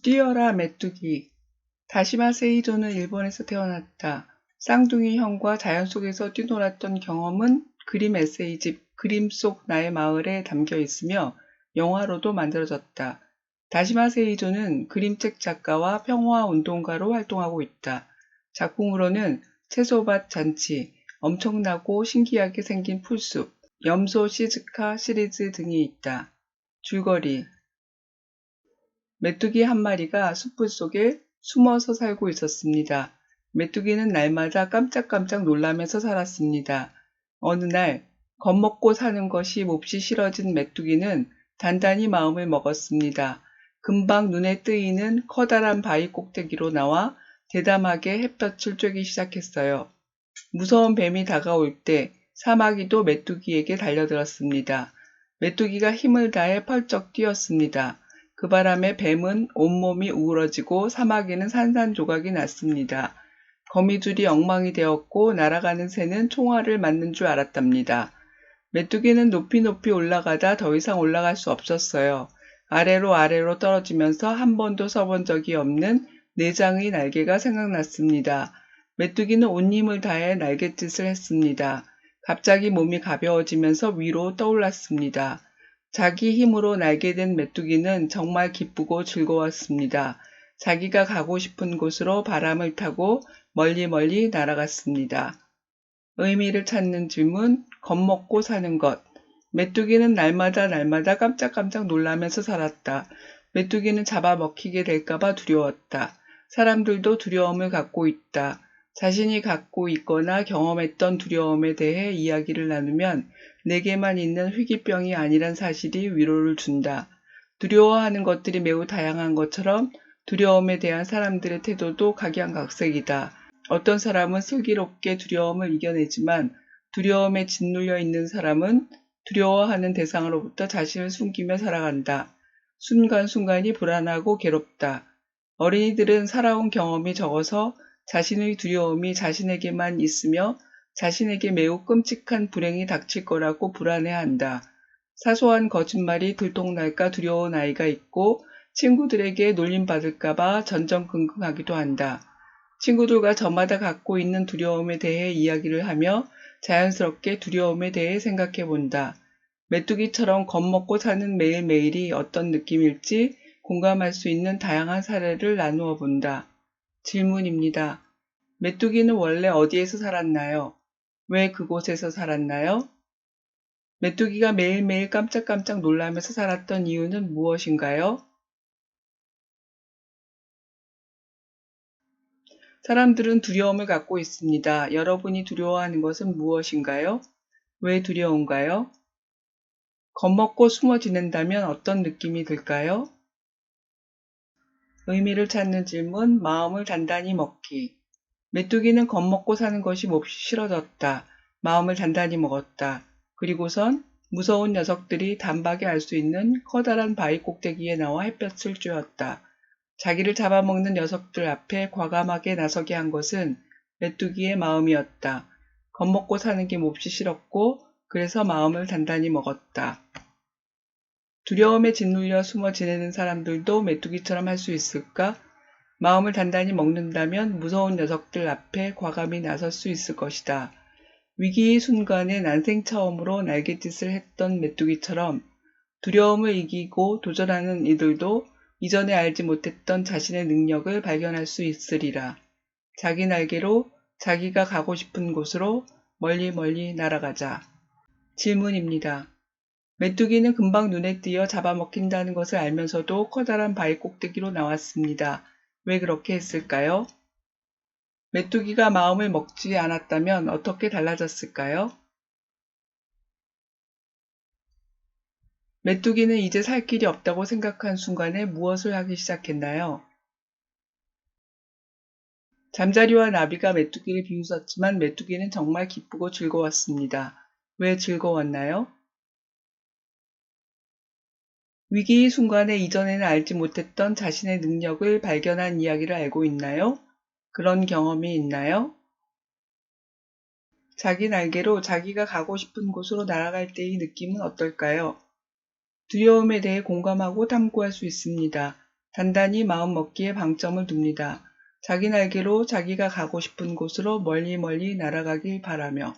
뛰어라 메뚜기. 다시마 세이조는 일본에서 태어났다. 쌍둥이 형과 자연 속에서 뛰놀았던 경험은 그림 에세이집 그림 속 나의 마을에 담겨 있으며 영화로도 만들어졌다. 다시마 세이조는 그림책 작가와 평화운동가로 활동하고 있다. 작품으로는 채소밭 잔치, 엄청나고 신기하게 생긴 풀숲, 염소 시즈카 시리즈 등이 있다. 줄거리. 메뚜기 한 마리가 숲풀 속에 숨어서 살고 있었습니다. 메뚜기는 날마다 깜짝깜짝 놀라면서 살았습니다. 어느 날 겁먹고 사는 것이 몹시 싫어진 메뚜기는 단단히 마음을 먹었습니다. 금방 눈에 뜨이는 커다란 바위 꼭대기로 나와 대담하게 햇볕을 쬐기 시작했어요. 무서운 뱀이 다가올 때 사마귀도 메뚜기에게 달려들었습니다. 메뚜기가 힘을 다해 펄쩍 뛰었습니다. 그 바람에 뱀은 온몸이 우울어지고 사마귀는 산산조각이 났습니다. 거미줄이 엉망이 되었고 날아가는 새는 총알을 맞는 줄 알았답니다. 메뚜기는 높이 높이 올라가다 더 이상 올라갈 수 없었어요. 아래로 떨어지면서 한 번도 써본 적이 없는 내장의 날개가 생각났습니다. 메뚜기는 온 힘을 다해 날갯짓을 했습니다. 갑자기 몸이 가벼워지면서 위로 떠올랐습니다. 자기 힘으로 날게 된 메뚜기는 정말 기쁘고 즐거웠습니다. 자기가 가고 싶은 곳으로 바람을 타고 멀리 날아갔습니다. 의미를 찾는 질문, 겁먹고 사는 것. 메뚜기는 날마다 깜짝깜짝 놀라면서 살았다. 메뚜기는 잡아먹히게 될까봐 두려웠다. 사람들도 두려움을 갖고 있다. 자신이 갖고 있거나 경험했던 두려움에 대해 이야기를 나누면 내게만 있는 희귀병이 아니란 사실이 위로를 준다. 두려워하는 것들이 매우 다양한 것처럼 두려움에 대한 사람들의 태도도 각양각색이다. 어떤 사람은 슬기롭게 두려움을 이겨내지만 두려움에 짓눌려 있는 사람은 두려워하는 대상으로부터 자신을 숨기며 살아간다. 순간순간이 불안하고 괴롭다. 어린이들은 살아온 경험이 적어서 자신의 두려움이 자신에게만 있으며 자신에게 매우 끔찍한 불행이 닥칠 거라고 불안해한다. 사소한 거짓말이 들통날까 두려운 아이가 있고 친구들에게 놀림받을까봐 전전긍긍하기도 한다. 친구들과 저마다 갖고 있는 두려움에 대해 이야기를 하며 자연스럽게 두려움에 대해 생각해 본다. 메뚜기처럼 겁먹고 사는 매일매일이 어떤 느낌일지 공감할 수 있는 다양한 사례를 나누어 본다. 질문입니다. 메뚜기는 원래 어디에서 살았나요? 왜 그곳에서 살았나요? 메뚜기가 매일매일 깜짝깜짝 놀라면서 살았던 이유는 무엇인가요? 사람들은 두려움을 갖고 있습니다. 여러분이 두려워하는 것은 무엇인가요? 왜 두려운가요? 겁먹고 숨어 지낸다면 어떤 느낌이 들까요? 의미를 찾는 질문, 마음을 단단히 먹기. 메뚜기는 겁먹고 사는 것이 몹시 싫어졌다. 마음을 단단히 먹었다. 그리고선 무서운 녀석들이 단박에 알 수 있는 커다란 바위 꼭대기에 나와 햇볕을 쬐었다. 자기를 잡아먹는 녀석들 앞에 과감하게 나서게 한 것은 메뚜기의 마음이었다. 겁먹고 사는 게 몹시 싫었고 그래서 마음을 단단히 먹었다. 두려움에 짓눌려 숨어 지내는 사람들도 메뚜기처럼 할 수 있을까? 마음을 단단히 먹는다면 무서운 녀석들 앞에 과감히 나설 수 있을 것이다. 위기의 순간에 난생 처음으로 날갯짓을 했던 메뚜기처럼 두려움을 이기고 도전하는 이들도 이전에 알지 못했던 자신의 능력을 발견할 수 있으리라. 자기 날개로 자기가 가고 싶은 곳으로 멀리 날아가자. 질문입니다. 메뚜기는 금방 눈에 띄어 잡아먹힌다는 것을 알면서도 커다란 바위 꼭대기로 나왔습니다. 왜 그렇게 했을까요? 메뚜기가 마음을 먹지 않았다면 어떻게 달라졌을까요? 메뚜기는 이제 살 길이 없다고 생각한 순간에 무엇을 하기 시작했나요? 잠자리와 나비가 메뚜기를 비웃었지만 메뚜기는 정말 기쁘고 즐거웠습니다. 왜 즐거웠나요? 위기의 순간에 이전에는 알지 못했던 자신의 능력을 발견한 이야기를 알고 있나요? 그런 경험이 있나요? 자기 날개로 자기가 가고 싶은 곳으로 날아갈 때의 느낌은 어떨까요? 두려움에 대해 공감하고 탐구할 수 있습니다. 단단히 마음먹기에 방점을 둡니다. 자기 날개로 자기가 가고 싶은 곳으로 멀리 멀리 날아가길 바라며